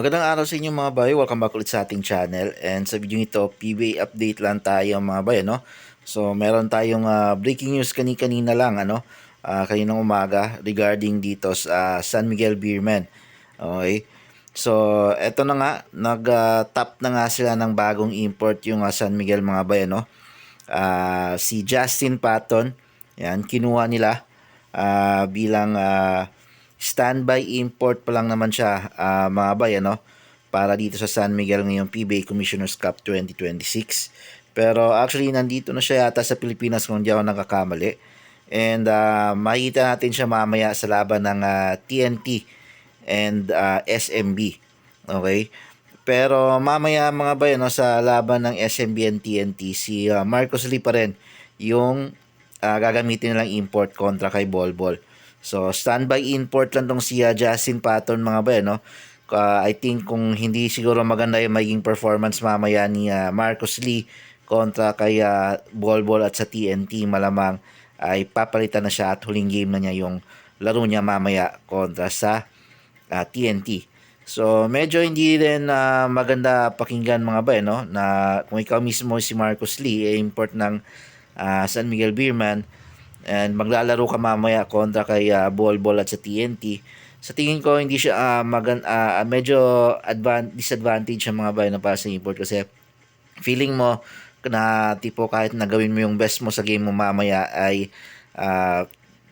Magandang araw sa inyo mga bayo. Welcome back ulit sa ating channel. And sa video ito, PBA update lang tayo mga bayo, no? So, meron tayong breaking news kanina lang, kaninang umaga regarding dito sa San Miguel Beerman. Okay? So, eto na nga, nag-top na nga sila ng bagong import yung San Miguel mga bayo, no? Si Justin Patton, yan, kinuha nila bilang standby import pa lang naman siya, mga bay, para dito sa San Miguel ngayong PBA Commissioner's Cup 2026. Pero actually nandito na siya yata sa Pilipinas kung di ako nakakamali. And makikita natin siya mamaya sa laban ng TNT and SMB. Okay? Pero mamaya mga bay, sa laban ng SMB and TNT, si Marcos Lee pa rin yung gagamitin nilang import kontra kay Bolbol. So, standby import lang tong si Justin Patton mga ba, no? I think kung hindi siguro maganda yung maging performance mamaya ni Marcos Lee kontra kay Bolbol at sa TNT, malamang ay papalitan na siya at huling game na niya yung laro niya mamaya kontra sa TNT. So, medyo hindi rin maganda pakinggan mga ba, no? Na kung ikaw mismo si Marcos Lee, import ng San Miguel Beerman, and maglalaro ka mamaya kontra kay Bolbol at sa TNT. Sa tingin ko hindi siya medyo disadvantage ang mga bayan na para sa import kasi feeling mo na tipo kahit nagawin mo yung best mo sa game mo mamaya ay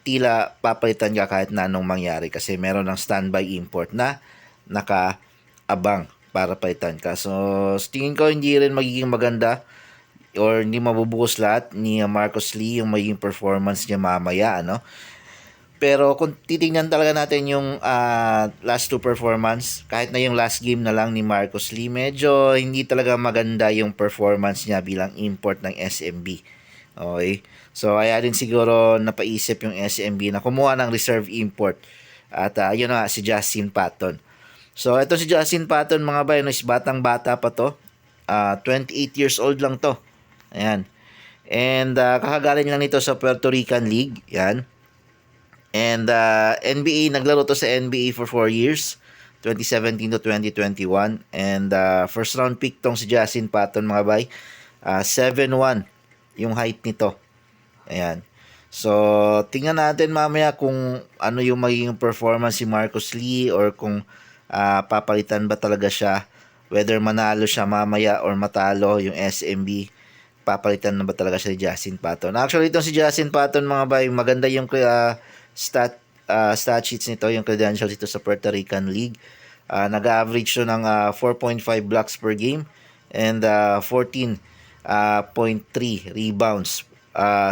tila papalitan ka kahit na anong mangyari kasi meron ng standby import na nakaabang para palitan ka. So, sa tingin ko hindi rin magiging maganda or hindi mabubuhos lahat ni Marcos Lee yung maging performance niya mamaya, Pero kung titingnan talaga natin yung last two performance, kahit na yung last game na lang ni Marcos Lee, medyo hindi talaga maganda yung performance niya bilang import ng SMB. Okay? So, kaya din siguro napaisip yung SMB na kumuha ng reserve import. At yun na si Justin Patton. So, ito si Justin Patton, mga bayan, is batang-bata pa to. 28 years old lang to. Ayan. And kakagaling lang nito sa Puerto Rican League. Yan. And NBA, naglaro to sa NBA for 4 years. 2017 to 2021. And first round pick tong si Justin Patton mga bay. 7'1 yung height nito. Ayan. So, tingnan natin mamaya kung ano yung magiging performance si Marcos Lee or kung papalitan ba talaga siya. Whether manalo siya mamaya or matalo yung SMB, papalitan na ba talaga siya ni Justin Patton. Actually, itong si Justin Patton mga bay, maganda yung stat sheets nito, yung credentials ito sa Puerto Rican League. Nag-average siya ng 4.5 blocks per game and 14.3 rebounds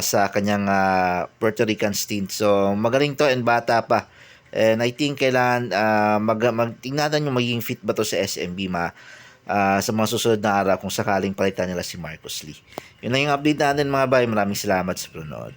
sa kanyang Puerto Rican stint. So, magaling to and bata pa. And I think kailangan tingnan natin yung magiging fit ba to sa SMB sa mga susunod na araw kung sakaling palitan nila si Marcos Lee. Yun lang yung update natin mga bay. Maraming salamat sa panonood.